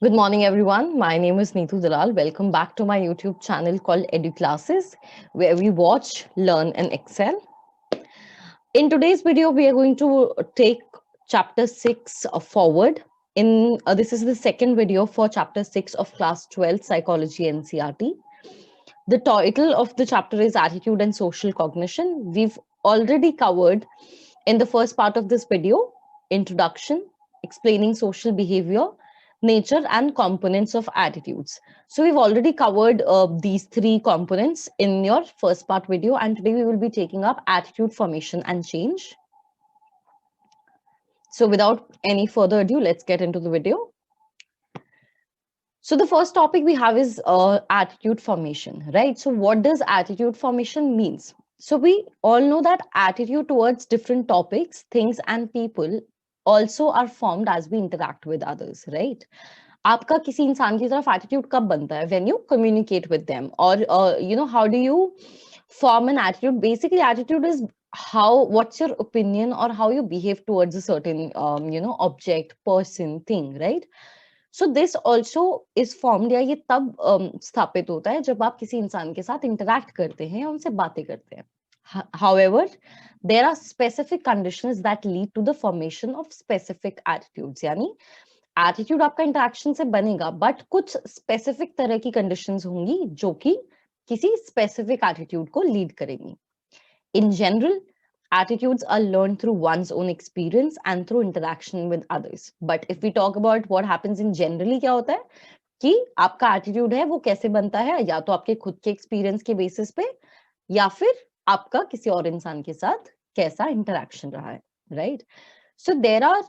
Good morning, everyone. My name is Neetu Dalal. Welcome back to my YouTube channel called EduClasses, where we watch, learn, and excel. In today's video, we are going to take chapter 6 forward. This is the second video for chapter 6 of class 12 psychology NCERT. The title of the chapter is Attitude and Social Cognition. We've already covered in the first part of this video introduction, explaining social behavior, nature, and components of attitudes. So, we've already covered these three components in your first part video, and today we will be taking up attitude formation and change. So, without any further ado, let's get into the video. So the first topic we have is attitude formation, right? So what does attitude formation means? So we all know that attitude towards different topics, things and people also are formed as we interact with others, right? आपका किसी इंसान की तरफ attitude कब बनता है? When you communicate with them, or how do you form an attitude? Basically, attitude is what's your opinion or how you behave towards a certain object, person, thing, right? So this also is formed या ये तब स्थापित होता है जब आप किसी इंसान के साथ इंटरैक्ट करते हैं या उनसे बातें करते हैं. However, there are specific conditions that lead to the formation of specific attitudes. यानी एटीट्यूड आपका इंटरेक्शन से बनेगा बट कुछ स्पेसिफिक तरह की कंडीशंस होंगी जो कि किसी स्पेसिफिक एटीट्यूड को लीड करेंगी. In general, attitudes are learned through one's own experience and through interaction with others. But if we talk about what happens in generally, क्या होता है कि आपका एटीट्यूड है वो कैसे बनता है या तो आपके खुद के एक्सपीरियंस के बेसिस पे या फिर आपका किसी और इंसान के साथ कैसा इंटरेक्शन रहा है, right? So there are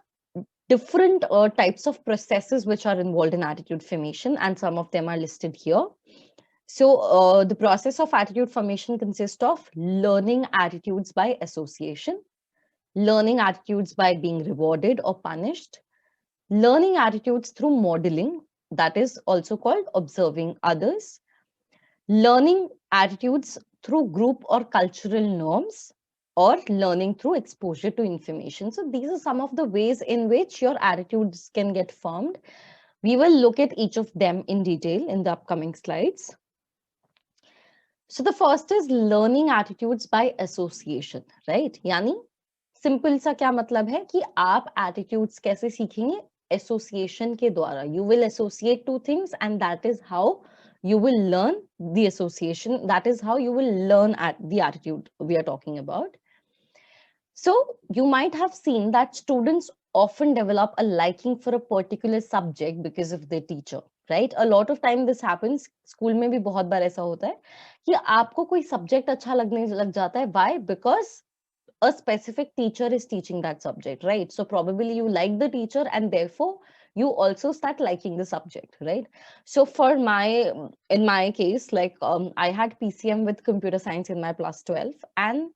different types of processes which are involved in attitude formation, and some of them are listed here. So the process of attitude formation consists of learning attitudes by association, learning attitudes by being rewarded or punished, learning attitudes through modeling, that is also called observing others, learning attitudes through group or cultural norms, or learning through exposure to information. So these are some of the ways in which your attitudes can get formed. We will look at each of them in detail in the upcoming slides. So the first is learning attitudes by association, right? यानी simple सा क्या मतलब है कि आप attitudes कैसे सीखेंगे? Association के द्वारा. You will associate two things and that is how you will learn the association. That is how you will learn at the attitude we are talking about. So you might have seen that students often develop a liking for a particular subject because of their teacher, right? A lot of time this happens. School में भी बहुत बार ऐसा होता है कि आपको कोई subject अच्छा लगने लग जाता है. Why? Because a specific teacher is teaching that subject, right? So probably you like the teacher and therefore you also start liking the subject, right? So in my case, like I had PCM with computer science in my plus 12, and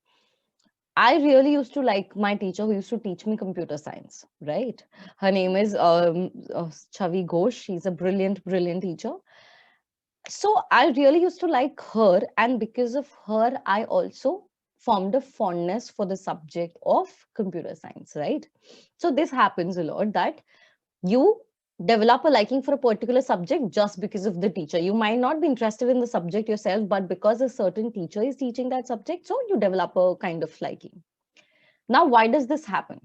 I really used to like my teacher who used to teach me computer science, right? Her name is Chavi Ghosh. She's a brilliant, brilliant teacher. So I really used to like her, and because of her, I also formed a fondness for the subject of computer science, right? So this happens a lot that you develop a liking for a particular subject just because of the teacher. You might not be interested in the subject yourself, but because a certain teacher is teaching that subject, so you develop a kind of liking. Now, why does this happen?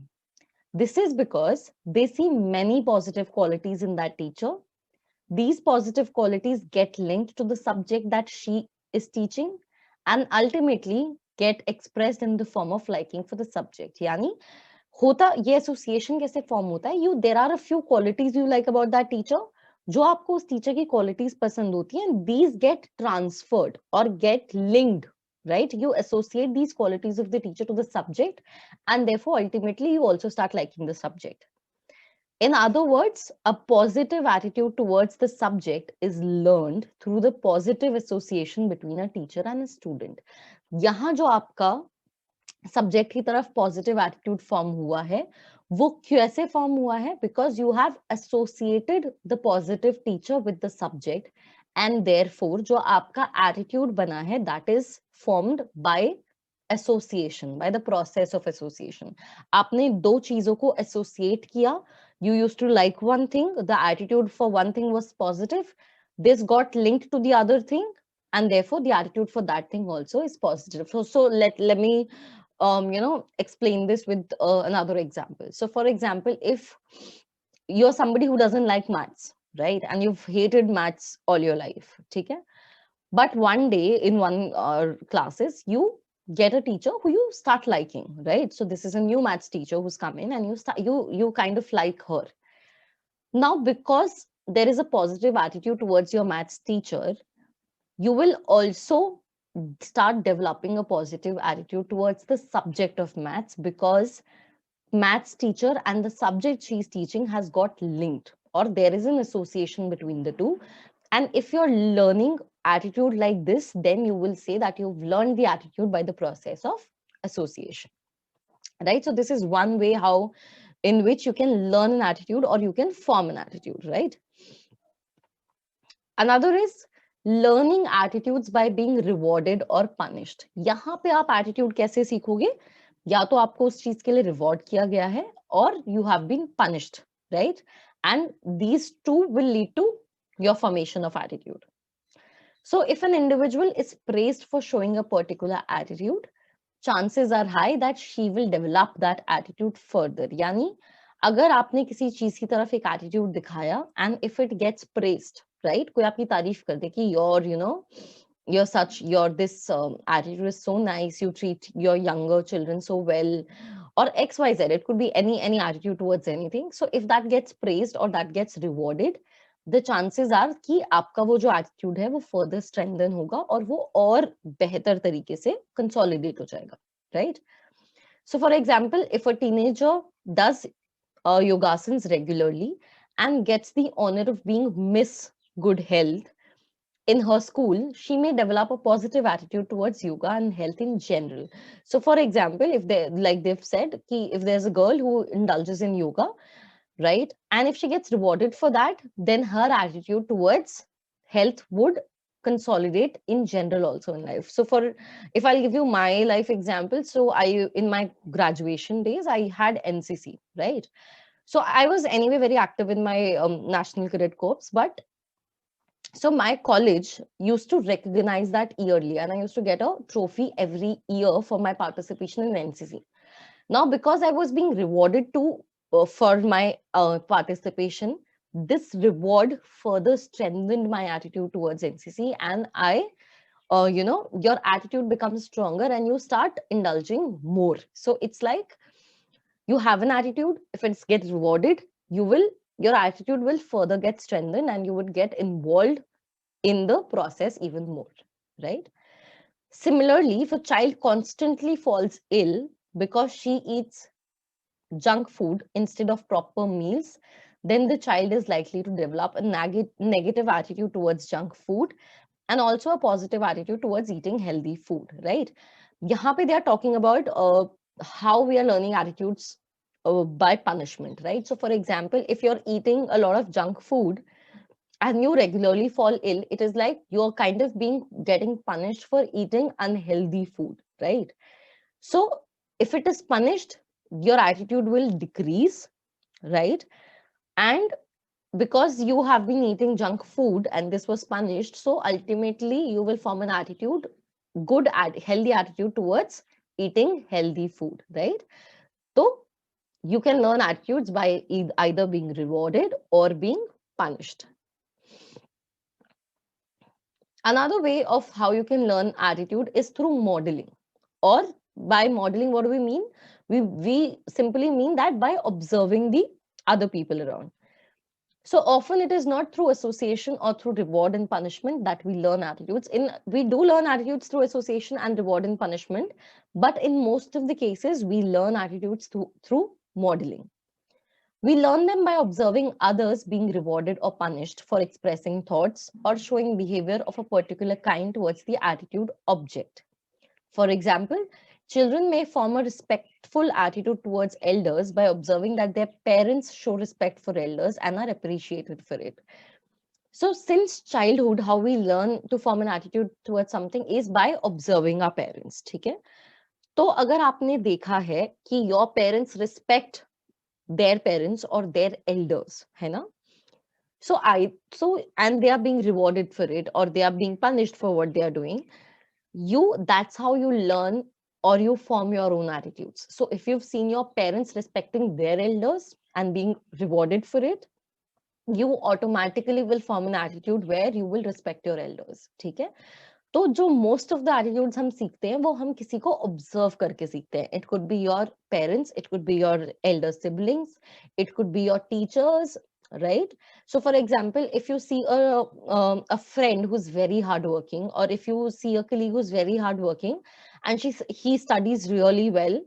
This is because they see many positive qualities in that teacher. These positive qualities get linked to the subject that she is teaching and ultimately get expressed in the form of liking for the subject. यानी होता ये association कैसे form होता है? There are a few qualities you like about that teacher, जो आपको उस teacher की क्वालिटीज पसंद होती हैं, दीज गेट ट्रांसफर्ड और get linked, right? You associate these qualities of the teacher to the subject, and therefore ultimately you also start liking the subject. In other words, a positive attitude towards the subject is learned through the positive association between a teacher and a student. यहाँ जो आपका subject की तरफ positive attitude form हुआ है, वो कैसे form हुआ है? Because you have associated the positive teacher with the subject, and therefore जो आपका एटीट्यूड बना है that is formed by association, by the process of association. आपने दो चीजों को एसोसिएट किया you used to like one thing, the attitude for one thing was positive, this got linked to the other thing, and therefore the attitude for that thing also is positive. So let me explain this with another example. So for example, if you're somebody who doesn't like maths, right, and you've hated maths all your life, okay, but one day in one classes you get a teacher who you start liking, right? So this is a new maths teacher who's come in, and you kind of like her. Now because there is a positive attitude towards your maths teacher, you will also start developing a positive attitude towards the subject of maths, because maths teacher and the subject she's teaching has got linked, or there is an association between the two. And if you're learning attitude like this, then you will say that you've learned the attitude by the process of association, right? So this is one way how in which you can learn an attitude or you can form an attitude, right? Another is learning attitudes by being rewarded or punished. यहाँ पे आप attitude कैसे सीखोगे? या तो आपको उस चीज के लिए reward किया गया है, or you have been punished, right? And these two will lead to your formation of attitude. So if an individual is praised for showing a particular attitude, chances are high that she will develop that attitude further. यानी अगर आपने किसी चीज की तरफ एक attitude दिखाया, and if it gets praised, right, कोई आपकी तारीफ कर दे कि you're this attitude is so nice, you treat your younger children so well, or XYZ, it could be any attitude towards anything. So if that gets praised or that gets rewarded, the chances are कि आपका वो जो attitude है वो further strengthen होगा और वो और बेहतर तरीके से consolidate हो जाएगा, right? So for example, if a teenager does yogasans regularly and gets the honor of being Miss Good Health in her school, she may develop a positive attitude towards yoga and health in general. So for example, if they, like they've said, ki if there's a girl who indulges in yoga, right, and if she gets rewarded for that, then her attitude towards health would consolidate in general also in life. So for, if I'll give you my life example, so I, in my graduation days, I had NCC, right? So I was anyway very active in my national cadet corps, but so my college used to recognize that yearly, and I used to get a trophy every year for my participation in NCC. Now because I was being rewarded to for my participation, this reward further strengthened my attitude towards NCC, and I your attitude becomes stronger and you start indulging more. So it's like you have an attitude, if it gets rewarded, you will, your attitude will further get strengthened and you would get involved in the process even more, right? Similarly, if a child constantly falls ill because she eats junk food instead of proper meals, then the child is likely to develop a negative attitude towards junk food and also a positive attitude towards eating healthy food, right? यहाँ पे they are talking about how we are learning attitudes by punishment, right? So for example, if you're eating a lot of junk food and you regularly fall ill, it is like you're kind of being getting punished for eating unhealthy food, right? So if it is punished, your attitude will decrease, right? And because you have been eating junk food and this was punished, so ultimately you will form an attitude, healthy attitude towards eating healthy food, right? So you can learn attitudes by either being rewarded or being punished. Another way of how you can learn attitude is through modeling. Or by modeling, what do we mean? We simply mean that by observing the other people around. So often it is not through association or through reward and punishment that we learn attitudes. We do learn attitudes through association and reward and punishment, but in most of the cases, we learn attitudes through modeling. We learn them by observing others being rewarded or punished for expressing thoughts or showing behavior of a particular kind towards the attitude object. For example, children may form a respectful attitude towards elders by observing that their parents show respect for elders and are appreciated for it. So since childhood, how we learn to form an attitude towards something is by observing our parents, ठीक है? तो अगर आपने देखा है कि your parents respect their parents or their elders, है ना? And they are being rewarded for it, or they are being punished for what they are doing. That's how you learn or you form your own attitudes. So if you've seen your parents respecting their elders and being rewarded for it, you automatically will form an attitude where you will respect your elders. ठीक है? तो जो most of the attitudes हम सीखते हैं वो हम किसी को ऑब्जर्व करके सीखते हैं. It could be your parents, it could be your Elder siblings, it could be your teachers, right? So for example, if you see a friend who's very hardworking, or if you see a colleague who's very hardworking and he studies really well,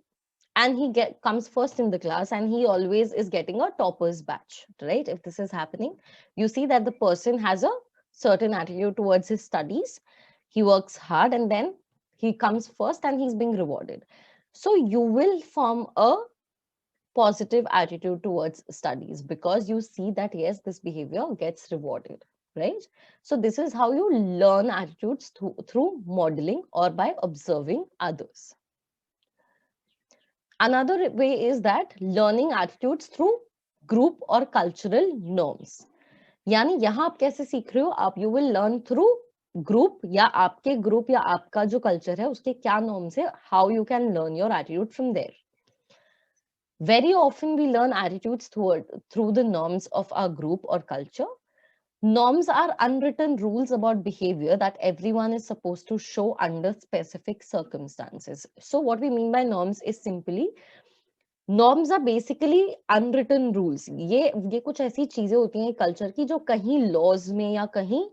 and comes first in the class, and he always is getting a topper's batch, right? If this is happening, you see that the person has a certain attitude towards his studies. He works hard and then he comes first and he's being rewarded. So you will form a positive attitude towards studies because you see that yes, this behavior gets rewarded, right? So this is how you learn attitudes through modeling or by observing others. Another way is that learning attitudes through group or cultural norms. यानी यहाँ आप कैसे सीख रहे हो? आप you will learn through group, या आपके group या आपका जो culture है उसके क्या norms है, how you can learn your attitude from there. Very often we learn attitudes through the norms of our group or culture. Norms are unwritten rules about behavior that everyone is supposed to show under specific circumstances. So what we mean by norms is simply, norms are basically unwritten rules. ये कुछ ऐसी चीजें होती हैं culture की जो कहीं laws में या कहीं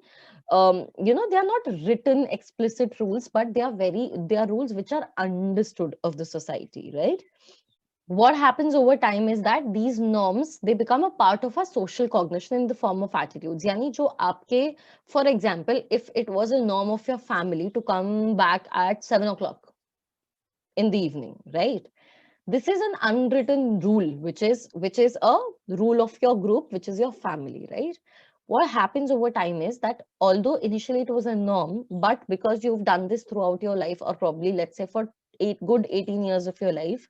they are not written explicit rules, but they are rules which are understood of the society, right? What happens over time is that these norms, they become a part of our social cognition in the form of attitudes. Yani jo aapke, for example, if it was a norm of your family to come back at 7 o'clock in the evening, right? This is an unwritten rule, which is a rule of your group, which is your family, right? What happens over time is that although initially it was a norm, but because you've done this throughout your life, or probably let's say for 18 years of your life,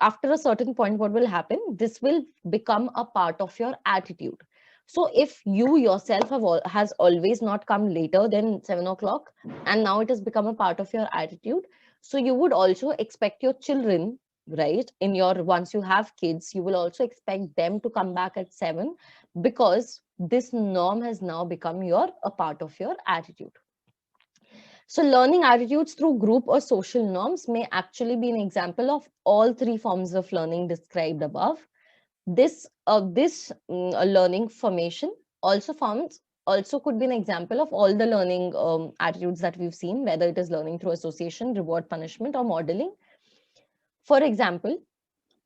after a certain point, what will happen? This will become a part of your attitude. So if you yourself has always not come later than 7 o'clock, and now it has become a part of your attitude, so you would also expect your children, right, once you have kids, you will also expect them to come back at 7, because this norm has now become a part of your attitude. So learning attitudes through group or social norms may actually be an example of all three forms of learning described above. This learning formation also could be an example of all the learning attitudes that we've seen, whether it is learning through association, reward, punishment, or modeling. For example,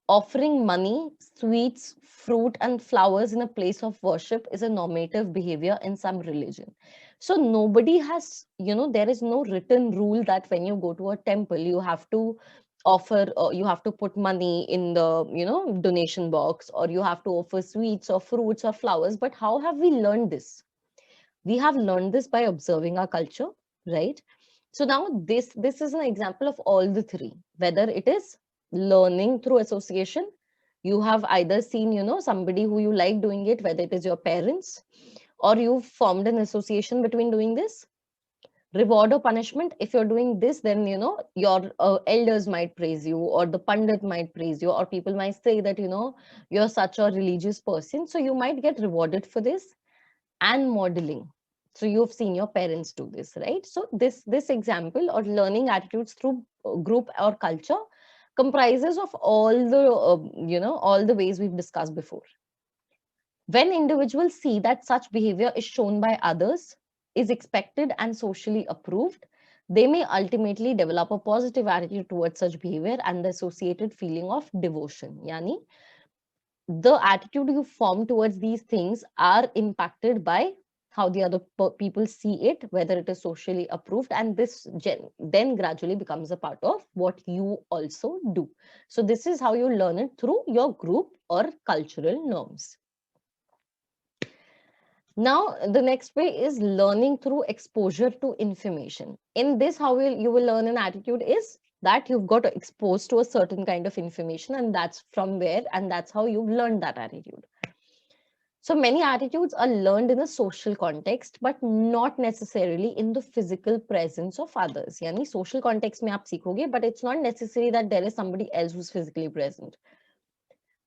offering money, sweets, fruit, and flowers in a place of worship is a normative behavior in some religion. So nobody has, there is no written rule that when you go to a temple, you have to you have to put money in the, donation box, or you have to offer sweets or fruits or flowers. But how have we learned this? We have learned this by observing our culture, right? So now this is an example of all the three, whether it is learning through association. You have either seen, somebody who you like doing it, whether it is your parents, or you've formed an association between doing this. Reward or punishment, if you're doing this, then your elders might praise you, or the pandit might praise you, or people might say that you're such a religious person, so you might get rewarded for this. And modeling, so you've seen your parents do this, right? So this example, or learning attitudes through group or culture, comprises of all the all the ways we've discussed before. When individuals see that such behavior is shown by others, is expected and socially approved, they may ultimately develop a positive attitude towards such behavior and the associated feeling of devotion. Yani, the attitude you form towards these things are impacted by how the other people see it, whether it is socially approved, and this then gradually becomes a part of what you also do. So this is how you learn it, through your group or cultural norms. Now, the next way is learning through exposure to information. In this, how you will learn an attitude is that you've got exposed to a certain kind of information, and that's from where, and that's how you've learned that attitude. So many attitudes are learned in a social context, but not necessarily in the physical presence of others. Yani social context mein aap seekhoge, but it's not necessary that there is somebody else who's physically present.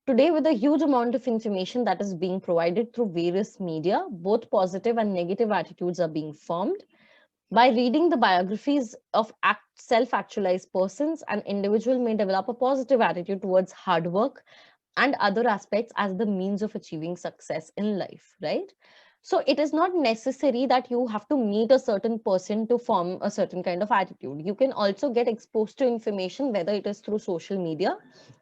Today, with a huge amount of information that is being provided through various media, both positive and negative attitudes are being formed. By reading the biographies of self-actualized persons, an individual may develop a positive attitude towards hard work and other aspects as the means of achieving success in life, right? So it is not necessary that you have to meet a certain person to form a certain kind of attitude. You can also get exposed to information, whether it is through social media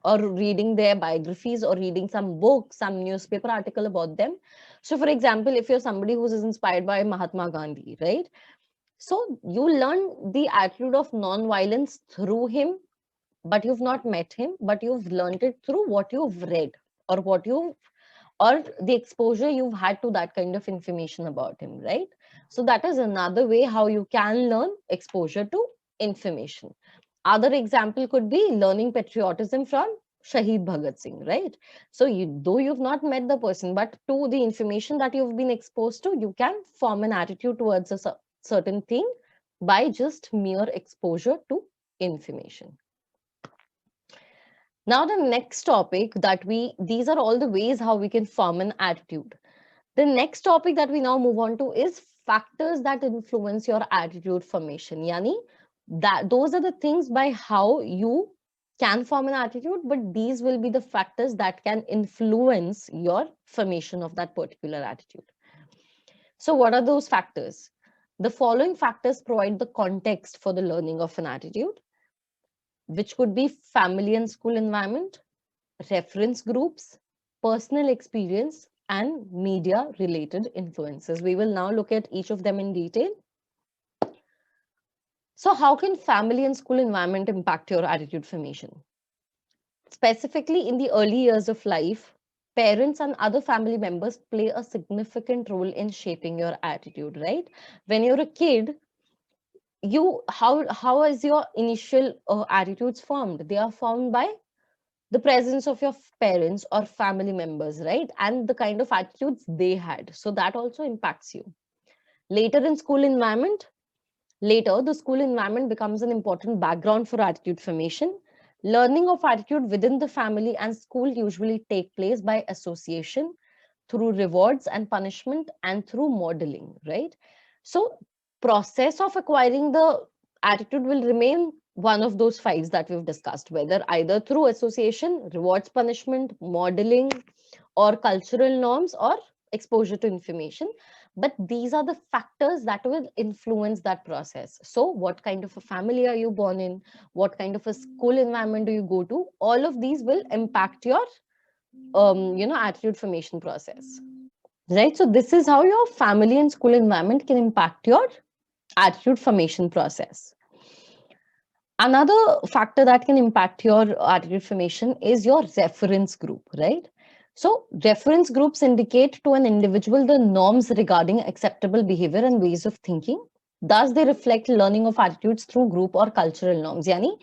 or reading their biographies or reading some book, some newspaper article about them. So for example, if you're somebody who is inspired by Mahatma Gandhi, right? So you learn the attitude of non-violence through him, but you've not met him, but you've learned it through what you've read or what you've or the exposure you've had to that kind of information about him, right? So that is another way how you can learn exposure to information. Other example could be learning patriotism from Shahid Bhagat Singh, right? So though you've not met the person, but to the information that you've been exposed to, you can form an attitude towards a certain thing by just mere exposure to information. Now, the next topic that these are all the ways how we can form an attitude. The next topic that we now move on to is factors that influence your attitude formation. Yani, those are the things by how you can form an attitude, but these will be the factors that can influence your formation of that particular attitude. So what are those factors? The following factors provide the context for the learning of an attitude, which could be family and school environment, reference groups, personal experience, and media related influences. We will now look at each of them in detail. So how can family and school environment impact your attitude formation? Specifically in the early years of life, parents and other family members play a significant role in shaping your attitude, right? When you're a kid, how is your initial attitudes formed? They are formed by the presence of your parents or family members, right? And the kind of attitudes they had. So that also impacts you. Later in school environment, later the school environment becomes an important background for attitude formation. Learning of attitude within the family and school usually take place by association, through rewards and punishment, and through modeling, right? So process of acquiring the attitude will remain one of those fives that we've discussed, whether either through association, rewards, punishment, modeling, or cultural norms, or exposure to information. But these are the factors that will influence that process. So what kind of a family are you born in? What kind of a school environment do you go to? All of these will impact your attitude formation process, right? So this is how your family and school environment can impact your attitude formation process. Another factor that can impact your attitude formation is your reference group, right? So reference groups indicate to an individual the norms regarding acceptable behavior and ways of thinking. Thus, they reflect learning of attitudes through group or cultural norms. Yani,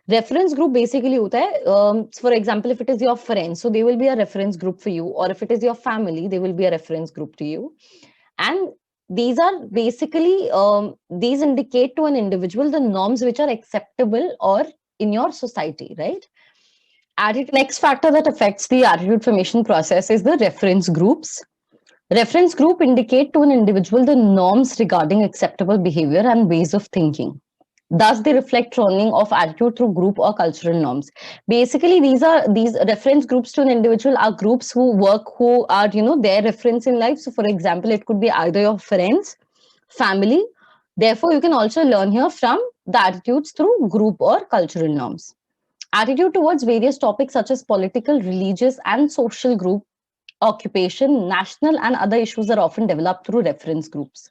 reference group basically hota hai, for example, if it is your friends, so they will be a reference group for you, or if it is your family, they will be a reference group to you. And these are basically, these indicate to an individual the norms which are acceptable or in your society, right? Next factor that affects the attitude formation process is the reference groups. Reference group indicate to an individual the norms regarding acceptable behavior and ways of thinking. Thus, they reflect learning of attitude through group or cultural norms. Basically, these reference groups to an individual are groups who are their reference in life. So, for example, it could be either your friends, family. Therefore, you can also learn here from the attitudes through group or cultural norms. Attitude towards various topics such as political, religious, and social group, occupation, national, and other issues are often developed through reference groups.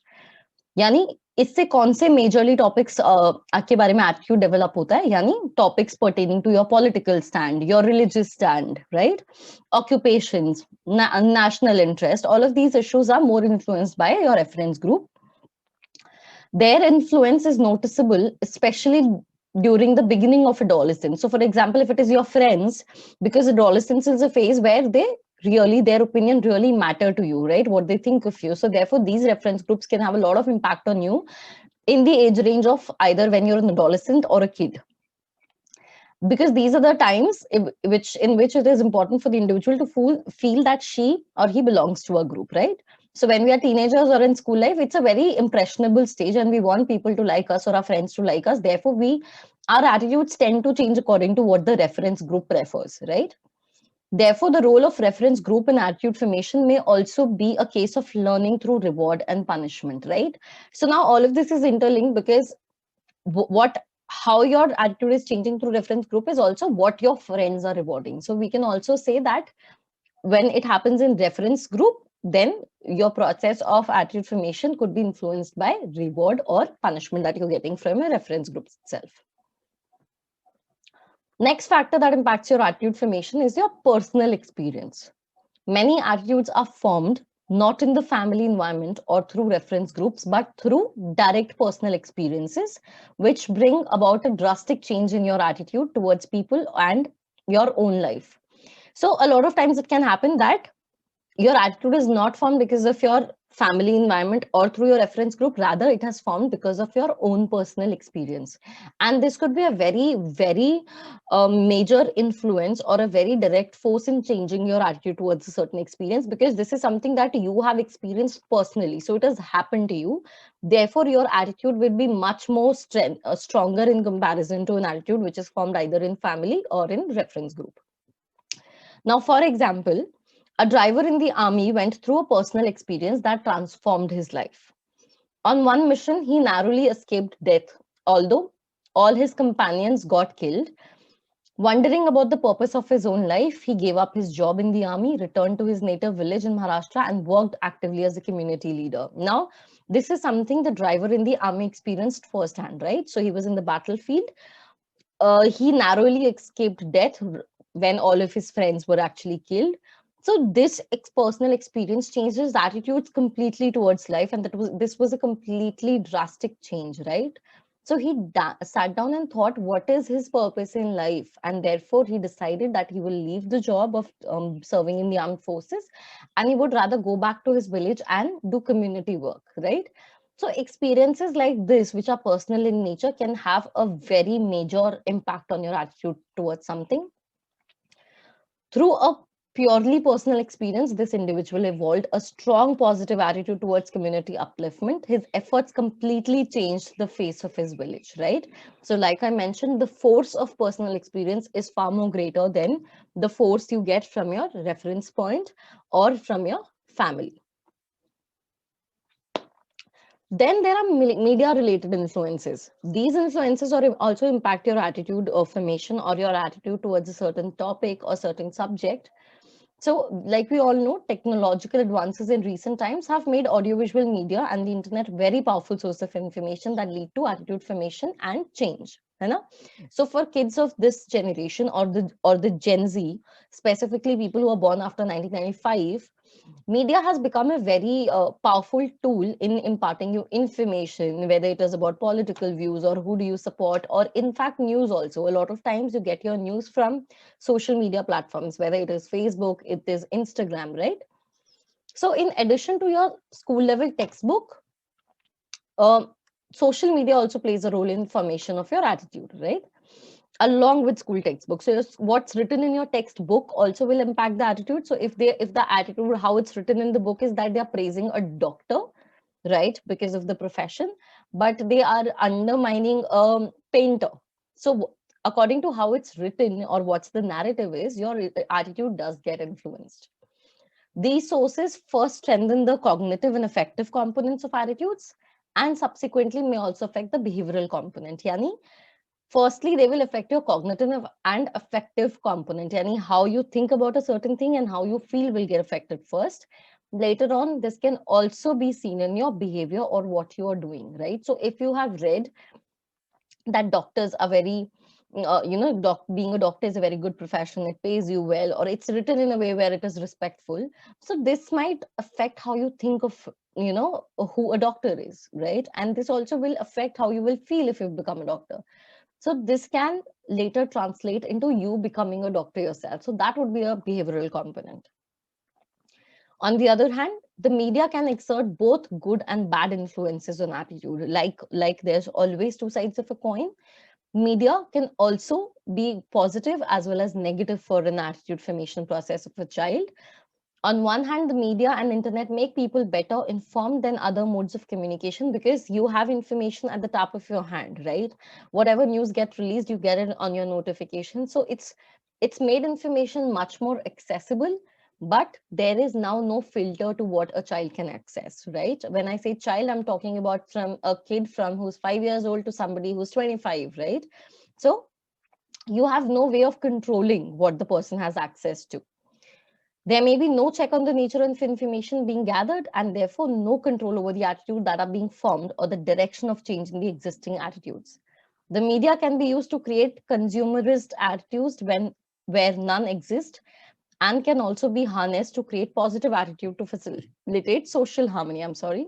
यानी इससे कौन से majorly topics के बारे में attitude develop होता है यानी topics pertaining to your political stand your religious stand right occupations national interest all of these issues are more influenced by your reference group their influence is noticeable especially during the beginning of adolescence. So for example, if it is your friends, because adolescence is a phase where they really, their opinion really matter to you, right? What they think of you. So therefore these reference groups can have a lot of impact on you in the age range of either when you're an adolescent or a kid, because these are the times in which it is important for the individual to feel that she or he belongs to a group, right? So when we are teenagers or in school life, it's a very impressionable stage and we want people to like us or our friends to like us. Therefore our attitudes tend to change according to what the reference group prefers, right? Therefore the role of reference group in attitude formation may also be a case of learning through reward and punishment, right? So now all of this is interlinked, because what how your attitude is changing through reference group is also what your friends are rewarding. So we can also say that when it happens in reference group, then your process of attitude formation could be influenced by reward or punishment that you're getting from your reference group itself. Next factor that impacts your attitude formation is your personal experience. Many attitudes are formed not in the family environment or through reference groups, but through direct personal experiences, which bring about a drastic change in your attitude towards people and your own life. So, a lot of times it can happen that your attitude is not formed because of your family environment or through your reference group. Rather, it has formed because of your own personal experience. And this could be a very, very major influence or a very direct force in changing your attitude towards a certain experience, because this is something that you have experienced personally. So it has happened to you. Therefore, your attitude will be much more stronger in comparison to an attitude which is formed either in family or in reference group. Now, for example, a driver in the army went through a personal experience that transformed his life. On one mission, he narrowly escaped death, although all his companions got killed. Wondering about the purpose of his own life, he gave up his job in the army, returned to his native village in Maharashtra, and worked actively as a community leader. Now, this is something the driver in the army experienced firsthand, right? So he was in the battlefield. He narrowly escaped death when all of his friends were actually killed. So this personal experience changed his attitudes completely towards life, and this was a completely drastic change, right? So he sat down and thought, what is his purpose in life? And therefore, he decided that he will leave the job of serving in the armed forces, and he would rather go back to his village and do community work, right? So experiences like this, which are personal in nature, can have a very major impact on your attitude towards something. Through a purely personal experience, this individual evolved a strong positive attitude towards community upliftment. His efforts completely changed the face of his village, right? So, like I mentioned, the force of personal experience is far more greater than the force you get from your reference point or from your family. Then there are media related influences. These influences also impact your attitude of formation or your attitude towards a certain topic or certain subject. So, like we all know, technological advances in recent times have made audiovisual media and the internet very powerful source of information that lead to attitude formation and change. है ना? So for kids of this generation or the Gen Z, specifically people who are born after 1995, media has become a very powerful tool in imparting you information, whether it is about political views or who do you support, or in fact news also. A lot of times you get your news from social media platforms, whether it is Facebook, it is Instagram, right? So in addition to your school level textbook, um, social media also plays a role in formation of your attitude, right? Along with school textbooks. So what's written in your textbook also will impact the attitude. So if the attitude, how it's written in the book is that they're praising a doctor, right, because of the profession, but they are undermining a painter. So according to how it's written or what's the narrative is, your attitude does get influenced. These sources first strengthen the cognitive and affective components of attitudes, and subsequently may also affect the behavioral component. Yani, firstly, they will affect your cognitive and affective component, yani how you think about a certain thing and how you feel will get affected first. Later on, this can also be seen in your behavior or what you are doing, right? So if you have read that doctors are very being a doctor is a very good profession, it pays you well, or it's written in a way where it is respectful, so this might affect how you think of who a doctor is, right? And this also will affect how you will feel if you become a doctor. So this can later translate into you becoming a doctor yourself. So that would be a behavioral component. On the other hand, the media can exert both good and bad influences on attitude. Like there's always two sides of a coin. Media can also be positive as well as negative for an attitude formation process of a child. On one hand, the media and internet make people better informed than other modes of communication because you have information at the tap of your hand, right? Whatever news get released, you get it on your notification. So it's made information much more accessible, but there is now no filter to what a child can access, right? When I say child, I'm talking about from a kid from who's 5 years old to somebody who's 25, right? So you have no way of controlling what the person has access to. There may be no check on the nature of information being gathered, and therefore no control over the attitude that are being formed or the direction of change in the existing attitudes. The media can be used to create consumerist attitudes where none exist, and can also be harnessed to create positive attitude to facilitate social harmony. I'm sorry.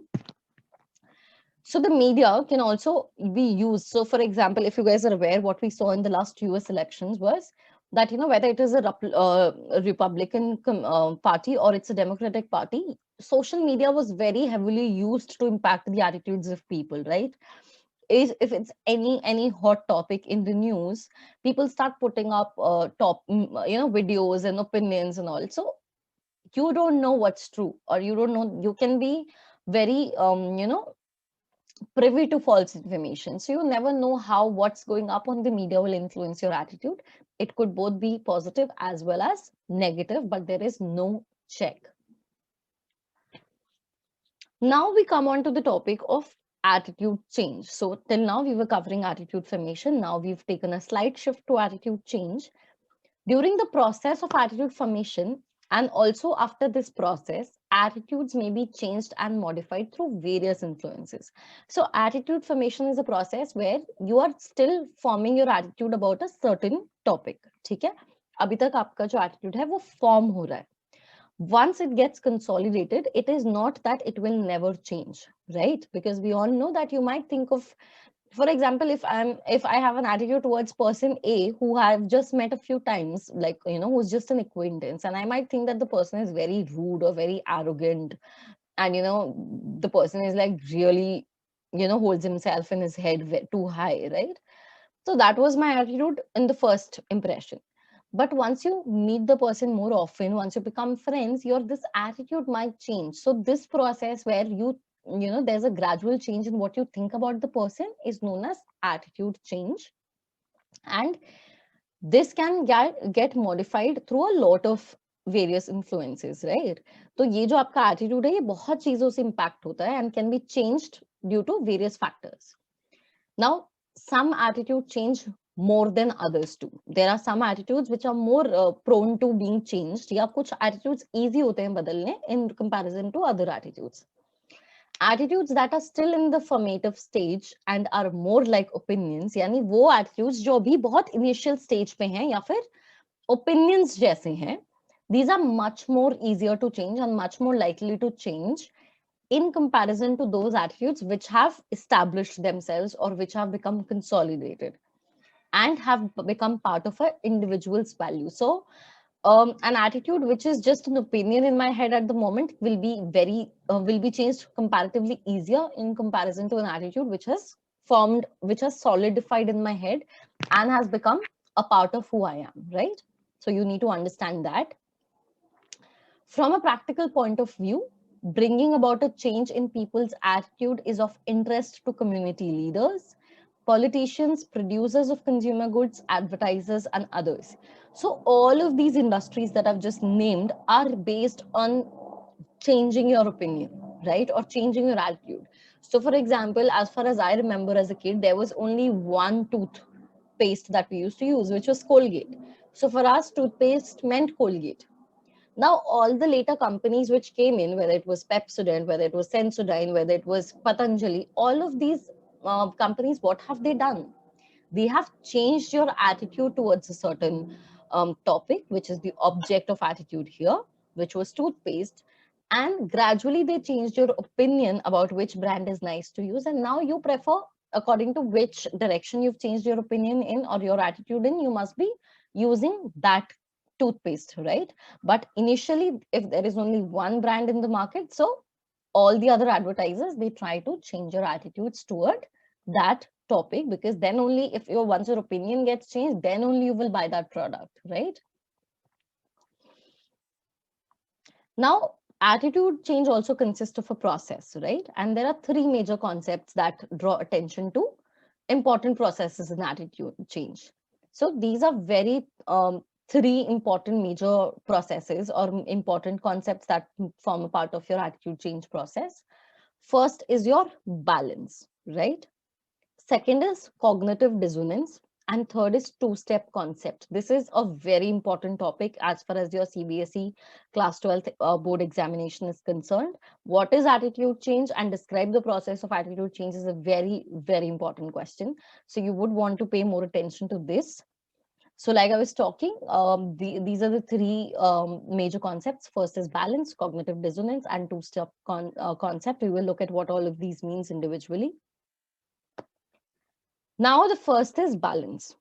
So the media can also be used. So, for example, if you guys are aware, what we saw in the last US elections was that, whether it is a Republican party or it's a Democratic party, social media was very heavily used to impact the attitudes of people, right? Is if it's any hot topic in the news, people start putting up videos and opinions and all. So you don't know what's true, or you don't know, you can be very privy to false information. So you never know how what's going up on the media will influence your attitude. It could both be positive as well as negative, but there is no check. Now we come on to the topic of attitude change. So till now we were covering attitude formation. Now we've taken a slight shift to attitude change. During the process of attitude formation, and also after this process, attitudes may be changed and modified through various influences. So attitude formation is a process where you are still forming your attitude about a certain topic. ठीक है? अभी तक आपका जो attitude है वो form हो रहा है. Once it gets consolidated, it is not that it will never change, right? Because we all know that you might think of, for example, if I have an attitude towards person A who I've just met a few times, like who's just an acquaintance, and I might think that the person is very rude or very arrogant, and the person is like really holds himself in his head too high, right? So that was my attitude in the first impression. But once you meet the person more often, once you become friends, your this attitude might change. So this process where there's a gradual change in what you think about the person is known as attitude change. And this can get modified through a lot of various influences, right? तो ये जो आपका attitude है ये बहुत चीजों से impact होता है and can be changed due to various factors. Now, some attitude change more than others too. There are some attitudes which are more prone to being changed. या कुछ attitudes easy होते हैं बदलने in comparison to other attitudes. Attitudes that are still in the formative stage and are more like opinions, यानी वो attitudes जो अभी बहुत initial stage पे हैं या फिर opinions जैसे हैं, these are much more easier to change and much more likely to change in comparison to those attitudes which have established themselves or which have become consolidated and have become part of an individual's value. So an attitude which is just an opinion in my head at the moment will be changed comparatively easier in comparison to an attitude which has formed, which has solidified in my head and has become a part of who I am, right? So you need to understand that. From a practical point of view, bringing about a change in people's attitude is of interest to community leaders, politicians, producers of consumer goods, advertisers, and others. So, all of these industries that I've just named are based on changing your opinion, right? Or changing your attitude. So, for example, as far as I remember as a kid, there was only one toothpaste that we used to use, which was Colgate. So, for us, toothpaste meant Colgate. Now, all the later companies which came in, whether it was Pepsodent, whether it was Sensodyne, whether it was Patanjali, all of these companies, what have they done? They have changed your attitude towards a certain topic, which is the object of attitude here, which was toothpaste. And gradually they changed your opinion about which brand is nice to use. And now you prefer according to which direction you've changed your opinion in or your attitude in, you must be using that toothpaste, right? But initially, if there is only one brand in the market, so all the other advertisers, they try to change your attitudes toward that topic, because then only if your once your opinion gets changed, then only you will buy that product, right? Now, attitude change also consists of a process, right? And there are three major concepts that draw attention to important processes in attitude change. So these are very three important major processes or important concepts that form a part of your attitude change process. First is your balance, right? Second is cognitive dissonance. And third is two-step concept. This is a very important topic as far as your CBSE class 12 board examination is concerned. What is attitude change and describe the process of attitude change is a very, very important question. So you would want to pay more attention to this. So like I was talking, these are the three major concepts. First is balance, cognitive dissonance, and two-step concept. We will look at what all of these means individually. Now, the first is balance.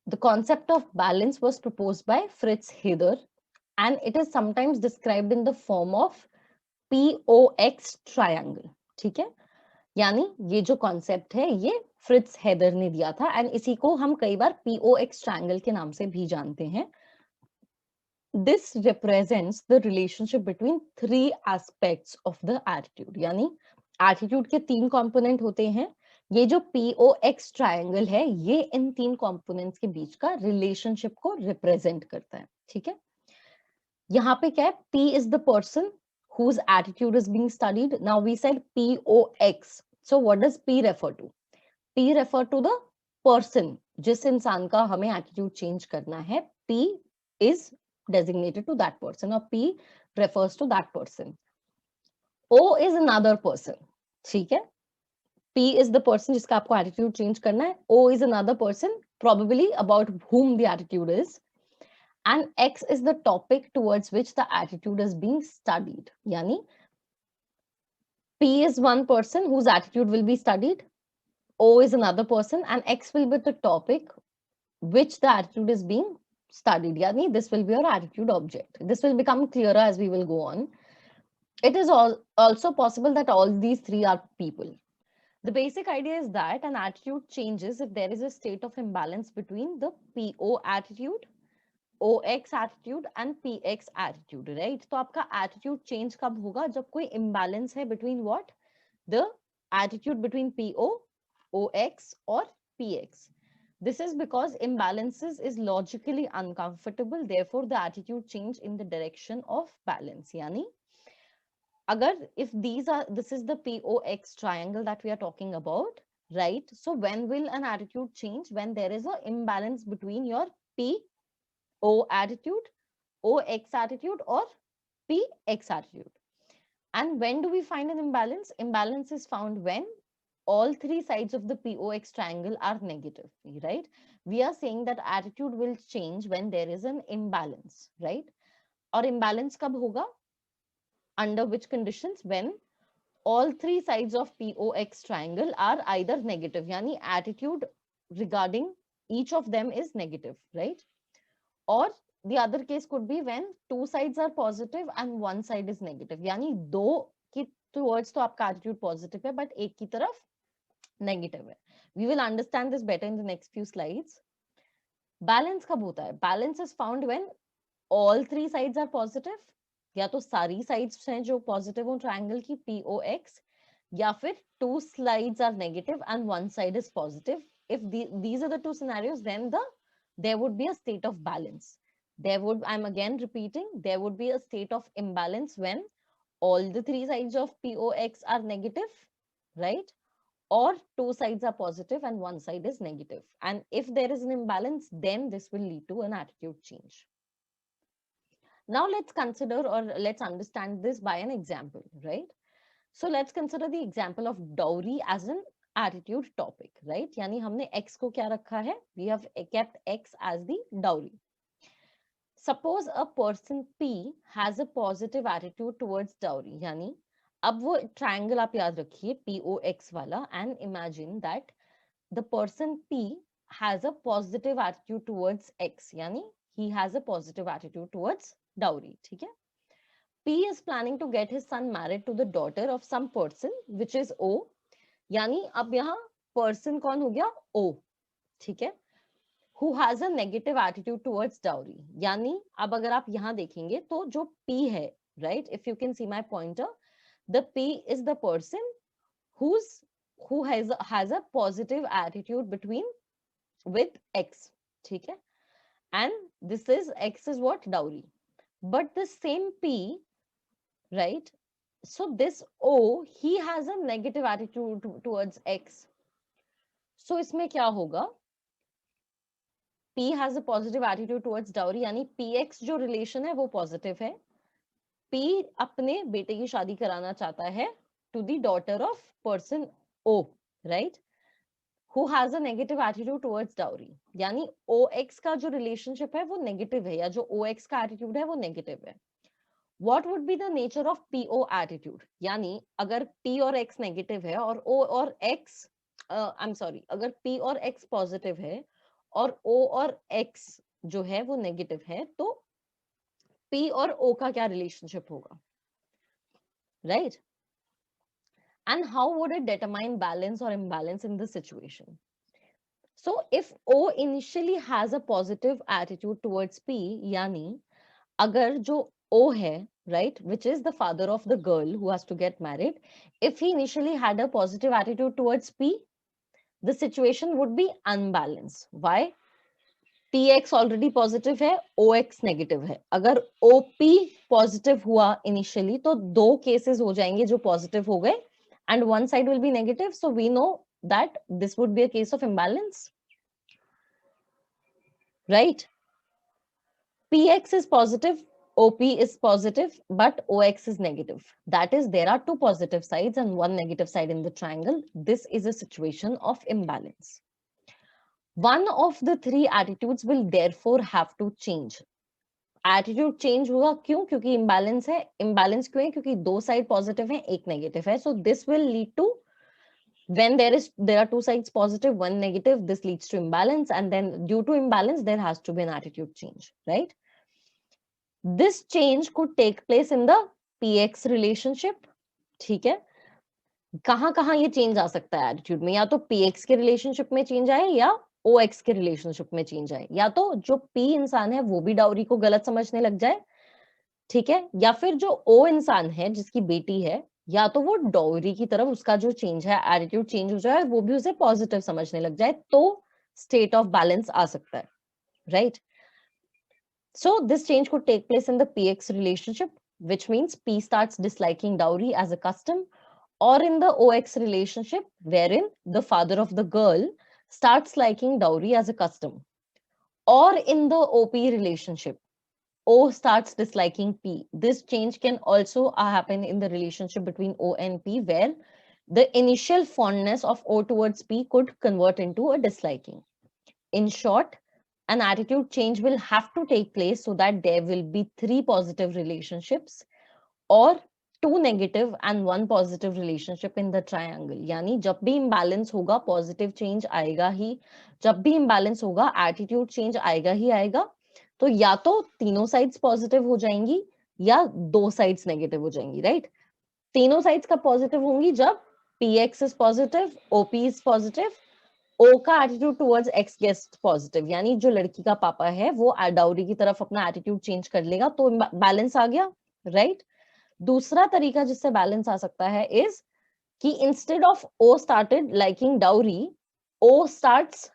The concept of balance was proposed by Fritz Heider, and it is sometimes described in the form of POX triangle. ठीक है, यानी ये जो concept है ये फ्रिट्स Heather ने दिया था, एंड इसी को हम कई बार POX ट्रायंगल के नाम से भी जानते हैं. This represents the relationship between three aspects of the attitude. यानी attitude के तीन component होते हैं. ये जो POX triangle है, ये इन तीन components के बीच का relationship को represent करता है. ठीक है, यहाँ पे क्या है? P is the person whose attitude is being studied. Now we said POX. So what does P refer to? P refer to the person, जिस इंसान का हमें attitude change करना है. P is designated to that person, or P refers to that person. O is another person. ठीक है, P is the person जिसका आपको attitude change करना है. O is another person, probably about whom the attitude is. And X is the topic towards which the attitude is being studied. Yani P is one person whose attitude will be studied. O is another person, and X will be the topic which the attitude is being studied. Yani this will be your attitude object. This will become clearer as we will go on. It is also possible that all these three are people. The basic idea is that an attitude changes if there is a state of imbalance between the PO attitude, OX attitude and PX attitude, right? तो आपका attitude change कब होगा? जब कोई imbalance है between what? The attitude between PO, OX or PX. This is because imbalances is logically uncomfortable. Therefore, the attitude change in the direction of balance. Yani, agar if this is the POX triangle that we are talking about, right? So when will an attitude change? When there is an imbalance between your PO attitude, OX attitude, or PX attitude. And when do we find an imbalance? Imbalance is found when all three sides of the POX triangle are negative, right? We are saying that attitude will change when there is an imbalance, right? Or imbalance kab hoga? Under which conditions? When all three sides of POX triangle are either negative, yani attitude regarding each of them is negative, right? Or the other case could be when two sides are positive and one side is negative, yani दो की towards तो आपका attitude positive है, but एक की तरफ negative है. We will understand this better in the next few slides. Balance कब होता है? Balance is found when all three sides are positive, या तो सारी sides हैं जो positive हो triangle की POX, या फिर two sides are negative and one side is positive. If these are the two scenarios, then there would be a state of balance. I'm again repeating, there would be a state of imbalance when all the three sides of POX are negative, right? Or two sides are positive and one side is negative. And if there is an imbalance, then this will lead to an attitude change. Now let's consider, or let's understand this by an example, right? So let's consider the example of dowry as an attitude topic, right? Yani हमने X को क्या रखा है? We have kept X as the dowry. Suppose a person P has a positive attitude towards dowry, yani अब वो triangle आप याद रखिए POX वाला, and imagine that the person P has a positive attitude towards X, यानी he has a positive attitude towards dowry, ठीक है. P is planning to get his son married to the daughter of some person which is O, यानी अब यहाँ person कौन हो गया? O, ठीक है. Who has a negative attitude towards dowry, यानी अब अगर आप यहाँ देखेंगे तो जो P है, right, if you can see my pointer, the P is the person who has a positive attitude between with X, ठीक है, and this is X is what? Dowry. But the same P, right, so this O, he has a negative attitude towards X. So इसमें क्या होगा? P has a positive attitude towards dowry, यानी PX जो relation है वो positive है. P अपने बेटे की शादी कराना चाहता है to the daughter of person O, right, who has a negative attitude towards dowry, यानी OX का जो रिलेशनशिप है वो नेगेटिव है, या जो OX का एटीट्यूड है वो नेगेटिव है. What would be the nature of PO attitude, यानी अगर P और X नेगेटिव है और O और X I'm sorry, अगर P और X पॉजिटिव है और O और X जो है वो नेगेटिव है, तो P और O का क्या रिलेशनशिप होगा, right? And how would it determine balance or imbalance in this situation? So if O initially has a positive attitude towards P, यानी अगर जो O है, right, which is the father of the girl who has to get married, if he initially had a positive attitude towards P, the situation would be unbalanced. Why? TX already positive है, OX negative है. अगर OP positive हुआ initially तो दो cases हो जाएंगे जो positive हो गए and one side will be negative, so we know that this would be a case of imbalance, right? PX is positive, OP is positive, but OX is negative. That is, there are two positive sides and one negative side in the triangle. This is a situation of imbalance. One of the three attitudes will therefore have to change. Attitude change होगा, क्यों? क्योंकि imbalance है. Imbalance क्यों है? क्योंकि दो side positive है, एक नेगेटिव है. So this will lead to, when there are two sides positive, one negative, this leads to imbalance, and then due to imbalance there has to be an attitude change, right? This change could take place in the PX relationship, ठीक है. कहां कहां ये change आ सकता है attitude में? या तो PX के रिलेशनशिप में चेंज आए या OX के रिलेशनशिप में चेंज आए, या तो जो P इंसान है वो भी डाउरी को गलत समझने लग जाए, ठीक है, या फिर जो O इंसान है जिसकी बेटी है, या तो वो डाउरी की तरफ उसका जो चेंज है, एटीट्यूड चेंज हो जाए, वो भी उसे पॉजिटिव समझने लग जाए, तो स्टेट ऑफ बैलेंस आ सकता है, right? So this change could take place in the PX relationship, which means P starts disliking dowry as a custom, or in the OX relationship, wherein the father of the girl starts liking dowry as a custom, or in the OP relationship, O starts disliking P. This change can also happen in the relationship between O and P, where the initial fondness of O towards P could convert into a disliking. In short, an attitude change will have to take place so that there will be three positive relationships or two negative and one positive relationship in the triangle. यानी जब भी imbalance होगा positive change आएगा ही, जब भी imbalance होगा attitude change आएगा ही आएगा. तो या तो तीनों sides positive हो जाएंगी या दो sides negative हो जाएंगी, right? तीनों sides का positive होंगी जब PX is positive, OP is positive, O का attitude towards X gets positive, यानी जो लड़की का पापा है वो डाउरी की तरफ अपना attitude change कर लेगा, तो balance आ गया, right? दूसरा तरीका जिससे बैलेंस आ सकता है इज कि instead of O started liking dowry, O starts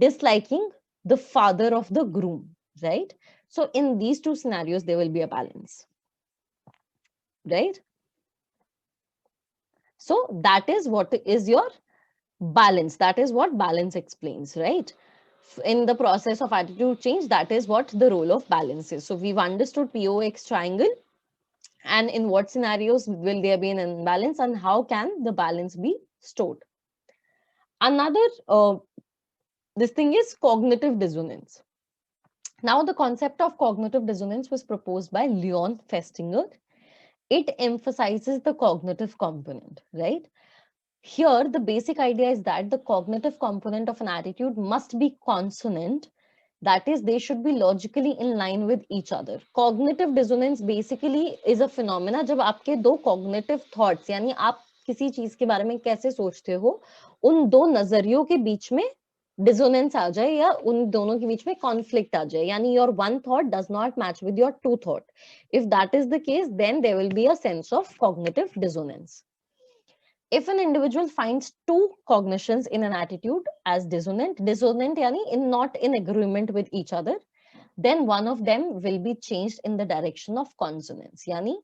disliking the father of the groom, right? So in these two scenarios there will be a balance, right? So that is what is your balance. That is what balance explains, right? In the process of attitude change, that is what the role of balance is. So we've understood POX triangle, and in what scenarios will there be an imbalance, and how can the balance be stored. Another this thing is cognitive dissonance. Now the concept of cognitive dissonance was proposed by Leon Festinger. It emphasizes the cognitive component, right? Here, the basic idea is that the cognitive component of an attitude must be consonant. That is, they should be logically in line with each other. Cognitive dissonance basically is a phenomena जब आपके दो cognitive thoughts यानी आप किसी चीज के बारे में कैसे सोचते हो उन दो नजरियों के बीच में डिसोनेंस आ जाए या उन दोनों के बीच में कॉन्फ्लिक्ट आ जाए यानी your one thought does not match with your two thought if that is the case then there will be a sense of cognitive dissonance. If an individual finds two cognitions in an attitude as dissonant yani in not in agreement with each other, then one of them will be changed in the direction of consonance. यानी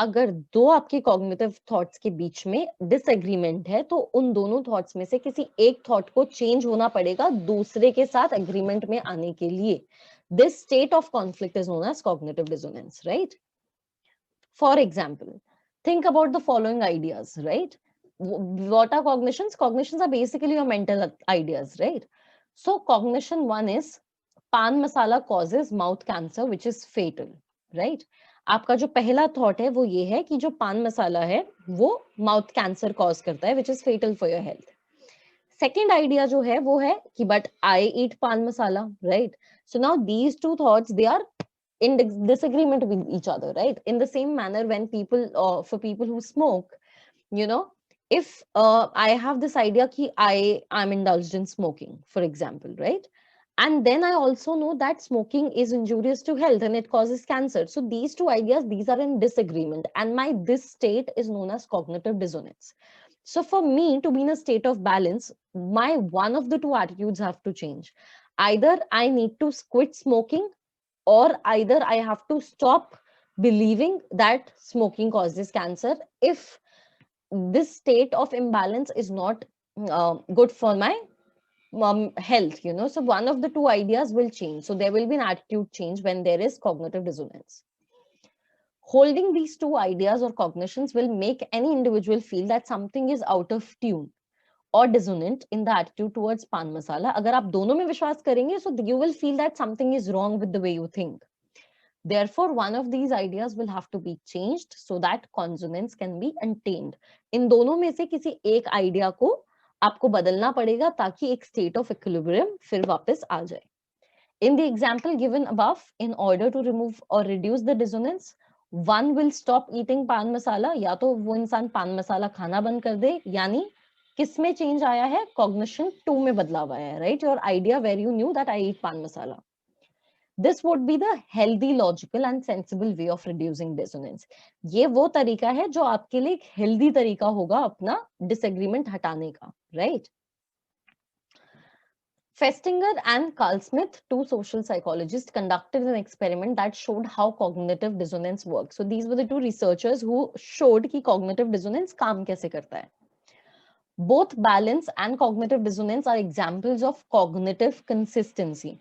अगर दो आपके cognitive thoughts के बीच में disagreement है तो उन दोनों thoughts में से किसी एक thought को change होना पड़ेगा दूसरे के साथ agreement में आने के लिए. This state of conflict is known as cognitive dissonance, right? For example, think about the following ideas, right? What are cognitions? Cognitions are basically your mental ideas, right? So cognition one is pan masala causes mouth cancer, which is fatal, right? आपका जो पहला thought है वो ये है कि जो पान मसाला है वो माउथ कैंसर कॉज करता है which is fatal for your health. Second idea जो है वो है कि but I eat paan masala, right? So now these two thoughts they are in disagreement with each other, right? In the same manner, when people for people who smoke, you know, if I have this idea ki I'm indulged in smoking, for example, right? And then I also know that smoking is injurious to health and it causes cancer. So these two ideas, these are in disagreement, and my this state is known as cognitive dissonance. So for me to be in a state of balance, my one of the two attitudes have to change. Either I need to quit smoking, or either I have to stop believing that smoking causes cancer if this state of imbalance is not good for my health, you know. So one of the two ideas will change. So there will be an attitude change when there is cognitive dissonance. Holding these two ideas or cognitions will make any individual feel that something is out of tune or dissonant in the attitude towards pan masala. अगर आप दोनों में विश्वास करेंगे, so you will feel that something is wrong with the way you think. Therefore, one of these ideas will have to be changed so that consonance can be attained. इन दोनों में से किसी एक आइडिया को आपको बदलना पड़ेगा ताकि एक state of equilibrium फिर वापस आ जाए. In the example given above, in order to remove or reduce the dissonance, one will stop eating pan masala. या तो वो इंसान पान मसाला खाना बंद कर दे, यानी किस में चेंज आया है? Cognition 2 में बदलाव आया है, right? Your idea where you knew that I eat pan masala. This would be the healthy, logical and sensible way of reducing dissonance. ये वो तरीका है जो आपके लिए एक healthy तरीका होगा अपना disagreement हटाने का, right? Festinger and Carl Smith, two social psychologists, conducted an experiment that showed how cognitive dissonance works. So these were the two researchers who showed कि cognitive dissonance काम कैसे करता है. Both balance and cognitive dissonance are examples of cognitive consistency.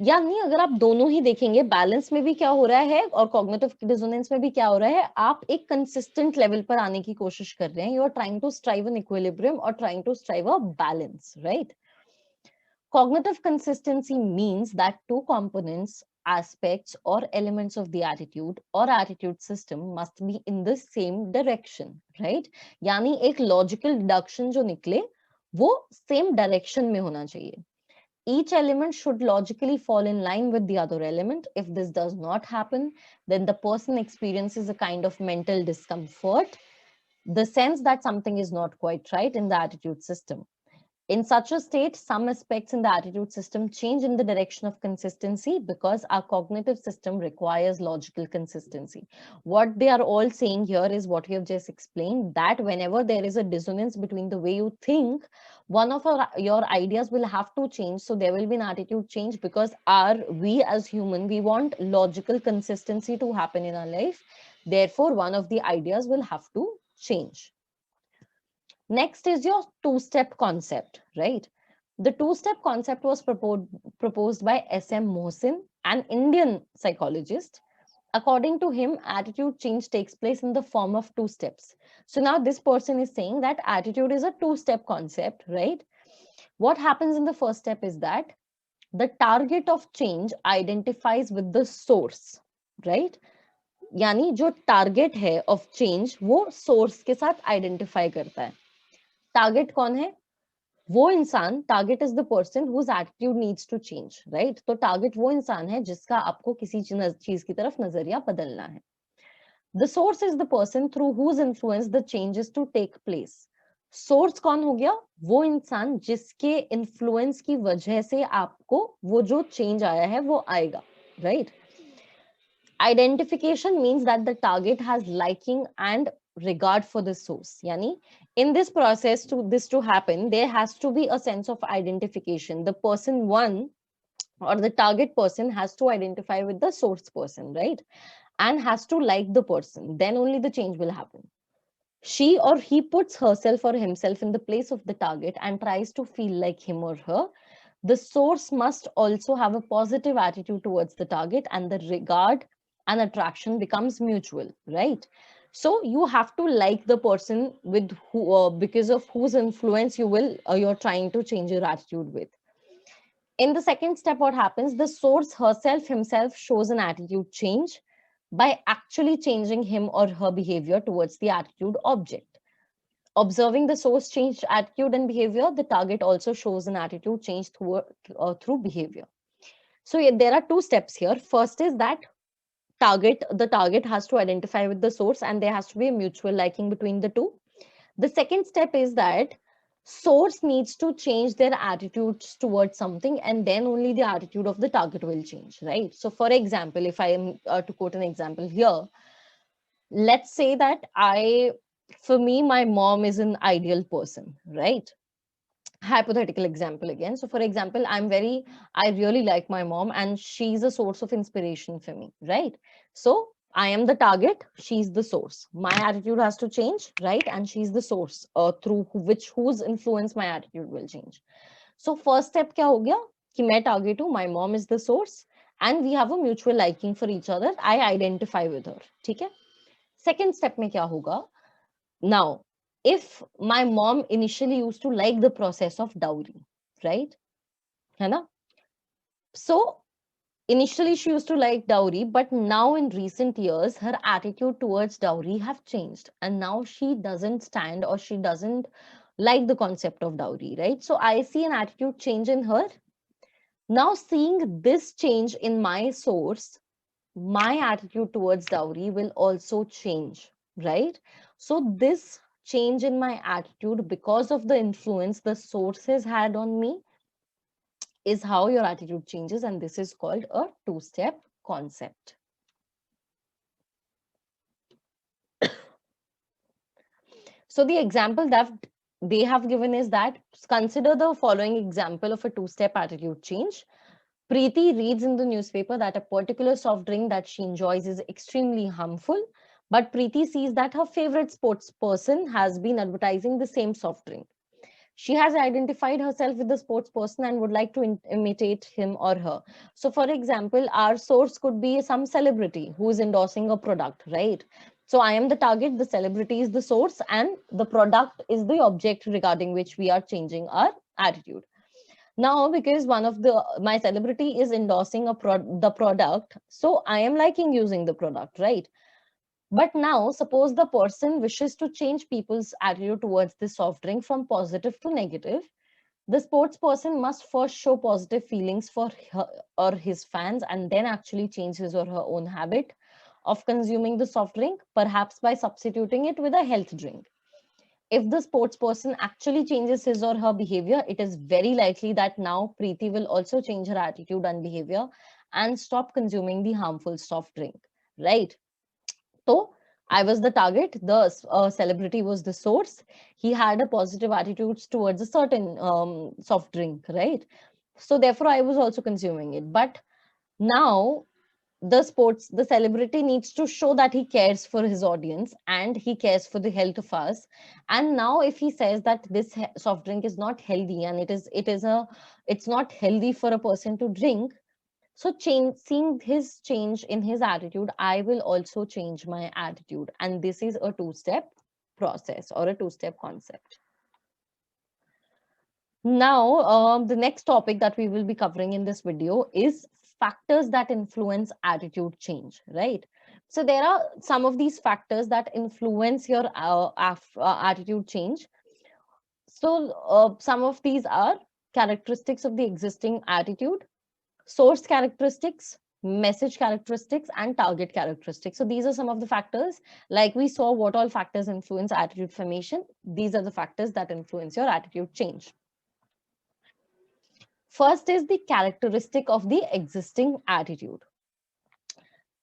यानी अगर आप दोनों ही देखेंगे, बैलेंस में भी क्या हो रहा है और कॉग्निटिव डिसोनेंस में भी क्या हो रहा है, आप एक कंसिस्टेंट लेवल पर आने की कोशिश कर रहे हैं. You are trying to strive an equilibrium और trying to strive a balance, right? Cognitive consistency means that two components, aspects or elements of the attitude or attitude system must be in the same direction, right? यानी एक logical deduction जो निकले वो same direction में होना चाहिए. Each element should logically fall in line with the other element. If this does not happen, then the person experiences a kind of mental discomfort, the sense that something is not quite right in the attitude system. In such a state, some aspects in the attitude system change in the direction of consistency because our cognitive system requires logical consistency. What they are all saying here is what we have just explained, that whenever there is a dissonance between the way you think, one of your ideas will have to change. So there will be an attitude change because we as human, we want logical consistency to happen in our life. Therefore, one of the ideas will have to change. Next is your two-step concept, right? The two-step concept was proposed by S.M. Mohsin, an Indian psychologist. According to him, attitude change takes place in the form of two steps. So now this person is saying that attitude is a two-step concept, right? What happens in the first step is that the target of change identifies with the source, right? यानी जो target है of change वो source के साथ identify करता है. Target कौन है? वो इंसान, target is the person whose attitude needs to change, right? तो टारगेट वो इंसान है जिसका आपको किसी चीज की तरफ नजरिया बदलना है. The source is the person through whose influence the changes to take place. Source कौन हो गया? वो इंसान जिसके इन्फ्लुएंस की वजह से आपको वो जो चेंज आया है वो आएगा, right? Identification means that the target has liking and regard for the source. Yani, in this process, to this to happen, there has to be a sense of identification. The person one or the target person has to identify with the source person, right? And has to like the person. Then only the change will happen. She or he puts herself or himself in the place of the target and tries to feel like him or her. The source must also have a positive attitude towards the target, and the regard and attraction becomes mutual, right? So you have to like the person with who, because of whose influence you're trying to change your attitude with. In the second step, what happens? The source herself himself shows an attitude change by actually changing him or her behavior towards the attitude object. Observing the source change attitude and behavior, the target also shows an attitude change through behavior. So there are two steps here. First is that the target has to identify with the source and there has to be a mutual liking between the two. The second step is that source needs to change their attitudes towards something, and then only the attitude of the target will change, right? So for example, if I am to quote an example here, let's say that for me, my mom is an ideal person, right? Hypothetical example again. So for example, I really like my mom and she's a source of inspiration for me, right? So I am the target, she's the source. My attitude has to change, right? And she's the source through whose influence my attitude will change. So first step क्या हो गया कि मैं target हूँ, my mom is the source and we have a mutual liking for each other. I identify with her. ठीक है? Second step में क्या होगा? Now, if my mom initially used to like the process of dowry, right? है ना? So initially she used to like dowry, but now in recent years, her attitude towards dowry have changed. And now she doesn't stand or she doesn't like the concept of dowry, right? So I see an attitude change in her. Now seeing this change in my source, my attitude towards dowry will also change, right? So this change in my attitude because of the influence the sources had on me is how your attitude changes, and this is called a two-step concept. So the example that they have given is that consider the following example of a two-step attitude change. Preeti reads in the newspaper that a particular soft drink that she enjoys is extremely harmful, but Preeti sees that her favorite sports person has been advertising the same soft drink. She has identified herself with the sports person and would like to imitate him or her. So, for example, our source could be some celebrity who is endorsing a product, right? So, I am the target, the celebrity is the source, and the product is the object regarding which we are changing our attitude. Now, because one of my celebrity is endorsing the product, so I am liking using the product, right? But now, suppose the person wishes to change people's attitude towards this soft drink from positive to negative. The sports person must first show positive feelings for her or his fans and then actually change his or her own habit of consuming the soft drink, perhaps by substituting it with a health drink. If the sports person actually changes his or her behavior, it is very likely that now Preeti will also change her attitude and behavior and stop consuming the harmful soft drink, right? So I was the target, the celebrity was the source. He had a positive attitude towards a certain soft drink, right? So therefore, I was also consuming it. But now the celebrity needs to show that he cares for his audience and he cares for the health of us. And now if he says that this soft drink is not healthy and it's not healthy for a person to drink, so seeing his change in his attitude, I will also change my attitude. And this is a two-step process or a two-step concept. Now, the next topic that we will be covering in this video is factors that influence attitude change, right? So there are some of these factors that influence your attitude change. So some of these are characteristics of the existing attitude, source characteristics, message characteristics, and target characteristics. So these are some of the factors. Like we saw what all factors influence attitude formation. These are the factors that influence your attitude change. First is the characteristic of the existing attitude.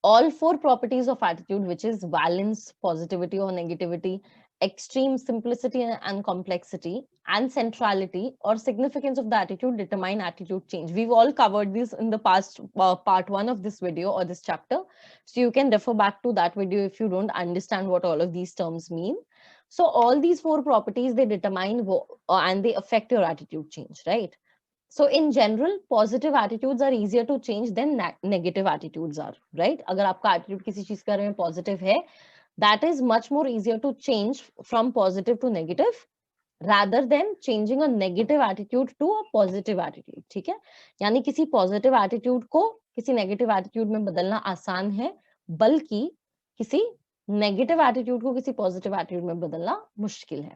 All four properties of attitude, which is valence, positivity or negativity, extreme simplicity and complexity, and centrality or significance of the attitude, determine attitude change. We've all covered this in the past part one of this video or this chapter. So you can refer back to that video if you don't understand what all of these terms mean. So all these four properties, they determine and they affect your attitude change, right? So in general, positive attitudes are easier to change than negative attitudes are, right? अगर आपका attitude किसी चीज के बारे में positive है, that is much more easier to change from positive to negative rather than changing a negative attitude to a positive attitude. ठीक है? यानी किसी positive attitude को किसी negative attitude में बदलना आसान है, बल्कि किसी negative attitude को किसी positive attitude में बदलना मुश्किल है.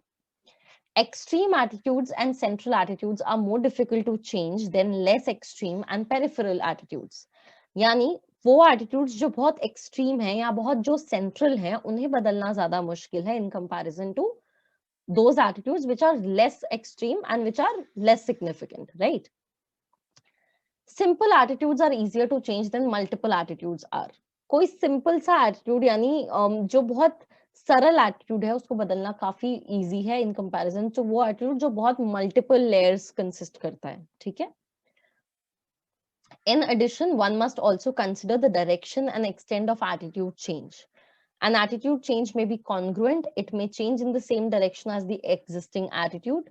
Extreme attitudes and central attitudes are more difficult to change than less extreme and peripheral attitudes. यानी वो attitudes जो बहुत extreme हैं या बहुत जो central हैं, उन्हें बदलना ज़्यादा मुश्किल है in comparison to those attitudes which are less extreme and which are less significant, right? Simple attitudes are easier to change than multiple attitudes are. कोई simple सा attitude यानी जो बहुत सरल एटीट्यूड है उसको बदलना काफी इजी है इन कंपैरिजन टू वो एटीट्यूड जो बहुत मल्टीपल लेयर्स कंसिस्ट करता है. ठीक है? In addition, one must also consider the direction and extent of attitude change. An attitude change may be congruent, it may change in the same direction as the existing attitude.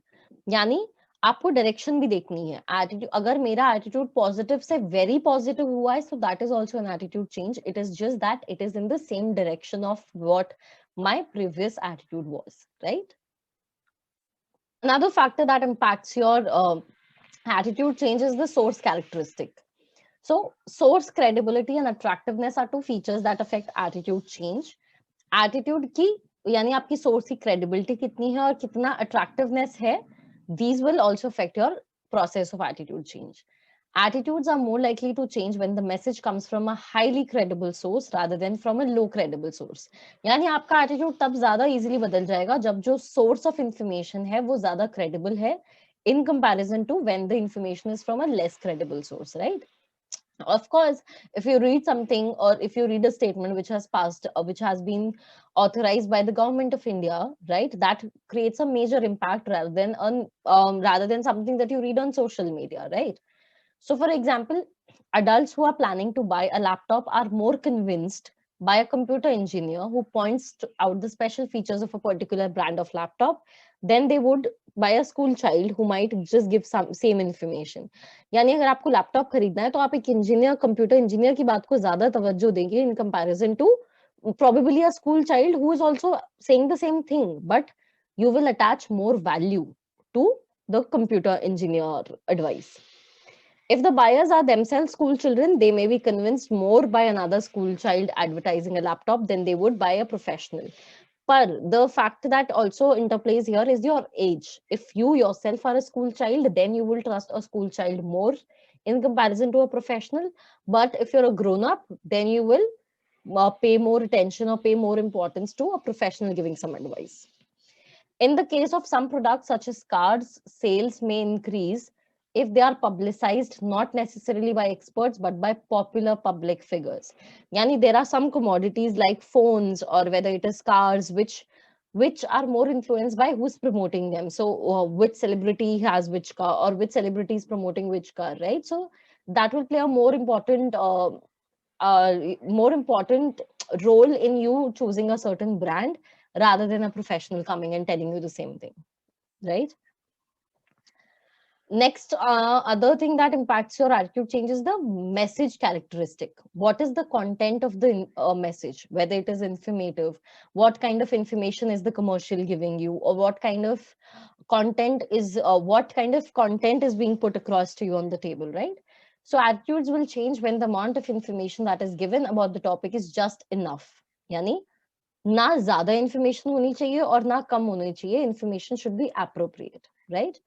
यानी आपको direction भी देखनी है. Attitude, अगर मेरा attitude positive से very positive हुआ है, so that is also an attitude change. It is just that it is in the same direction of what my previous attitude was, right? Another factor that impacts your attitude change is the source characteristic. So source credibility and attractiveness are two features that affect attitude change. Attitude की यानी आपकी source की credibility कितनी है और कितना attractiveness है, these will also affect your process of attitude change. Attitudes are more likely to change when the message comes from a highly credible source rather than from a low credible source. यानी आपका attitude तब ज्यादा easily बदल जाएगा जब जो source of information है वो ज्यादा credible है in comparison to when the information is from a less credible source, right? Of course, if you read something or if you read a statement which has passed, which has been authorized by the government of India, right, that creates a major impact rather than something that you read on social media, right? So for example, adults who are planning to buy a laptop are more convinced by a computer engineer who points out the special features of a particular brand of laptop than they would by a school child who might just give some same information. यानी अगर आपको laptop खरीदना है तो आप एक engineer, computer engineer की बात को ज्यादा तवज्जो देंगे in comparison to probably a school child who is also saying the same thing, but you will attach more value to the computer engineer advice. If the buyers are themselves school children, they may be convinced more by another school child advertising a laptop than they would by a professional. But the fact that also interplays here is your age. If you yourself are a school child, then you will trust a school child more in comparison to a professional. But if you're a grown up, then you will pay more attention or pay more importance to a professional giving some advice. In the case of some products such as cars, sales may increase if they are publicized not necessarily by experts but by popular public figures. Yani there are some commodities like phones or whether it is cars which are more influenced by who's promoting them. So which celebrity has which car or which celebrity is promoting which car, right? So that will play a more important role in you choosing a certain brand rather than a professional coming and telling you the same thing, right? Next, other thing that impacts your attitude change is the message characteristic. What is the content of the message? Whether it is informative, what kind of information is the commercial giving you, or what kind of content is being put across to you on the table, right? So attitudes will change when the amount of information that is given about the topic is just enough. यानी ना ज्यादा information होनी चाहिए और ना कम होनी चाहिए. Information should be appropriate, right?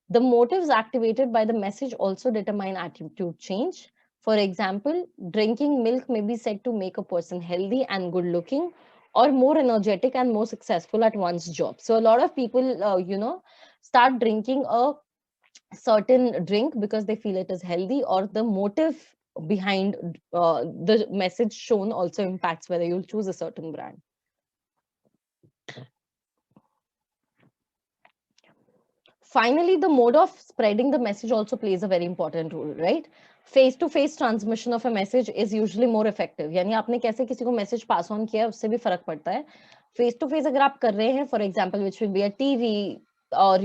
The motives activated by the message also determine attitude change. For example, drinking milk may be said to make a person healthy and good looking, or more energetic and more successful at one's job. So a lot of people, start drinking a certain drink because they feel it is healthy, or the motive behind the message shown also impacts whether you'll choose a certain brand. Finally, the mode of spreading the message also plays a very important role, right? Face to face transmission of a message is usually more effective. यानी आपने कैसे किसी को message pass on किया है उससे भी फर्क पड़ता है. फेस टू फेस अगर आप कर रहे हैं, for example which will be a TV, or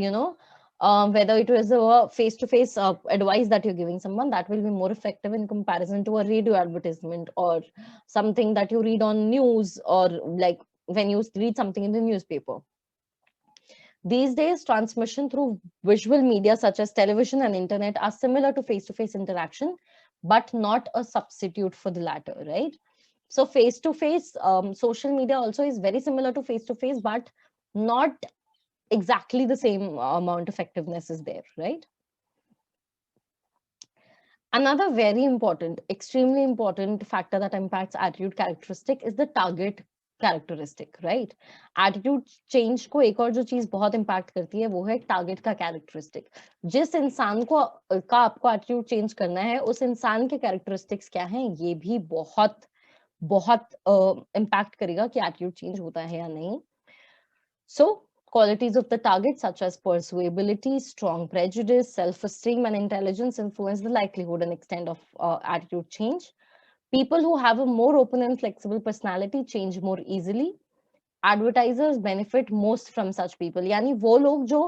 whether it was a face to face advice that you're giving someone, that will be more effective in comparison to a radio advertisement or something that you read on news, or like when you read something in the newspaper. These days, transmission through visual media such as television and internet are similar to face-to-face interaction, but not a substitute for the latter, right? So face-to-face, social media also is very similar to face-to-face, but not exactly the same amount of effectiveness is there, right? Another very important, extremely important factor that impacts attitude characteristic is the target characteristic, right? Attitude change को एक और जो चीज बहुत impact करती है वो है टारगेट का कैरेक्टरिस्टिक. जिस इंसान को का आपको एटीट्यूड चेंज करना है, उस इंसान के कैरेक्टरिस्टिक्स क्या हैं, ये भी बहुत बहुत इम्पैक्ट करेगा कि एटीट्यूड चेंज होता है या नहीं. सो qualities of the target such as persuasibility, strong prejudice, self-esteem and intelligence influence the likelihood and extent of attitude change. People who have a more open and flexible personality change more easily. Advertisers benefit most from such people. यानी वो लोग जो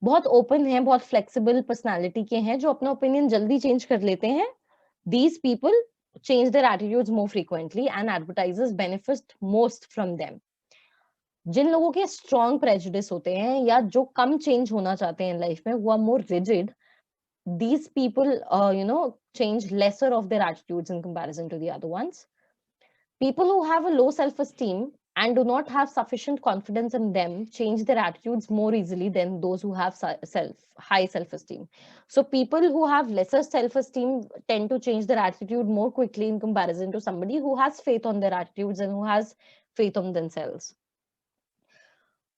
बहुत open हैं, बहुत flexible personality के हैं, जो अपना opinion जल्दी change कर लेते हैं, these people change their attitudes more frequently and advertisers benefit most from them. जिन लोगों के strong prejudice होते हैं या जो कम change होना चाहते हैं life में, who are more rigid, these people, change lesser of their attitudes in comparison to the other ones. People who have a low self-esteem and do not have sufficient confidence in them change their attitudes more easily than those who have high self-esteem. So people who have lesser self-esteem tend to change their attitude more quickly in comparison to somebody who has faith on their attitudes and who has faith on themselves.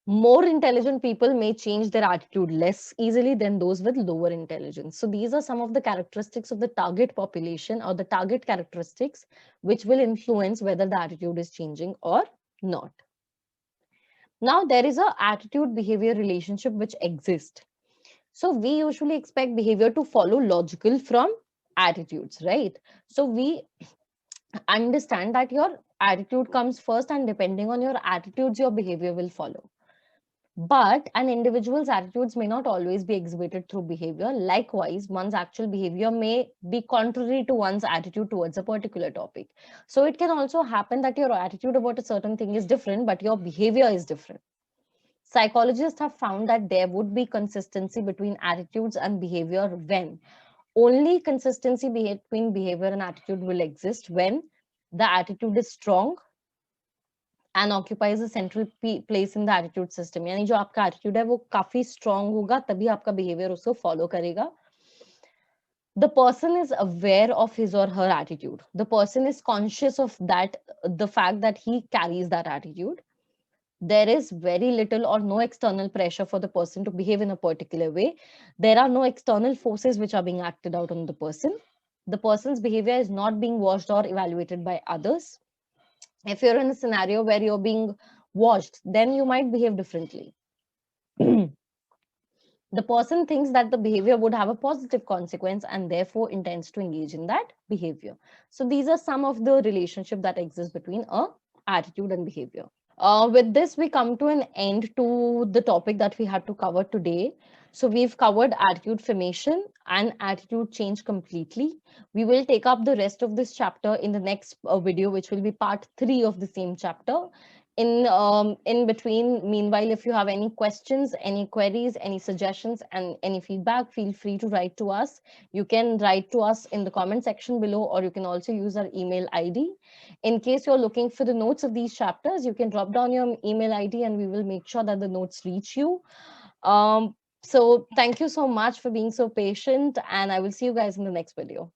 More intelligent people may change their attitude less easily than those with lower intelligence. So these are some of the characteristics of the target population or the target characteristics which will influence whether the attitude is changing or not. Now there is a attitude behavior relationship which exists. So we usually expect behavior to follow logical from attitudes, right? So we understand that your attitude comes first and depending on your attitudes, your behavior will follow. But an individual's attitudes may not always be exhibited through behavior. Likewise, one's actual behavior may be contrary to one's attitude towards a particular topic. So it can also happen that your attitude about a certain thing is different, but your behavior is different. Psychologists have found that there would be consistency between attitudes and behavior when only consistency between behavior and attitude will exist when the attitude is strong and occupies a central place in the attitude system. यानी जो आपका attitude है वो काफी strong होगा, तभी आपका behavior उसको follow करेगा. The person is aware of his or her attitude. The person is conscious of that, the fact that he carries that attitude. There is very little or no external pressure for the person to behave in a particular way. There are no external forces which are being acted out on the person. The person's behavior is not being watched or evaluated by others. If you're in a scenario where you're being watched, then you might behave differently. The person thinks that the behavior would have a positive consequence and therefore intends to engage in that behavior. So these are some of the relationship that exists between a attitude and behavior. With this, we come to an end to the topic that we had to cover today. So we've covered attitude formation and attitude change completely. We will take up the rest of this chapter in the next video, which will be part 3 of the same chapter. In between, meanwhile, if you have any questions, any queries, any suggestions, and any feedback, feel free to write to us. You can write to us in the comment section below, or you can also use our email ID. In case you're looking for the notes of these chapters, you can drop down your email ID and we will make sure that the notes reach you. So thank you so much for being so patient, and I will see you guys in the next video.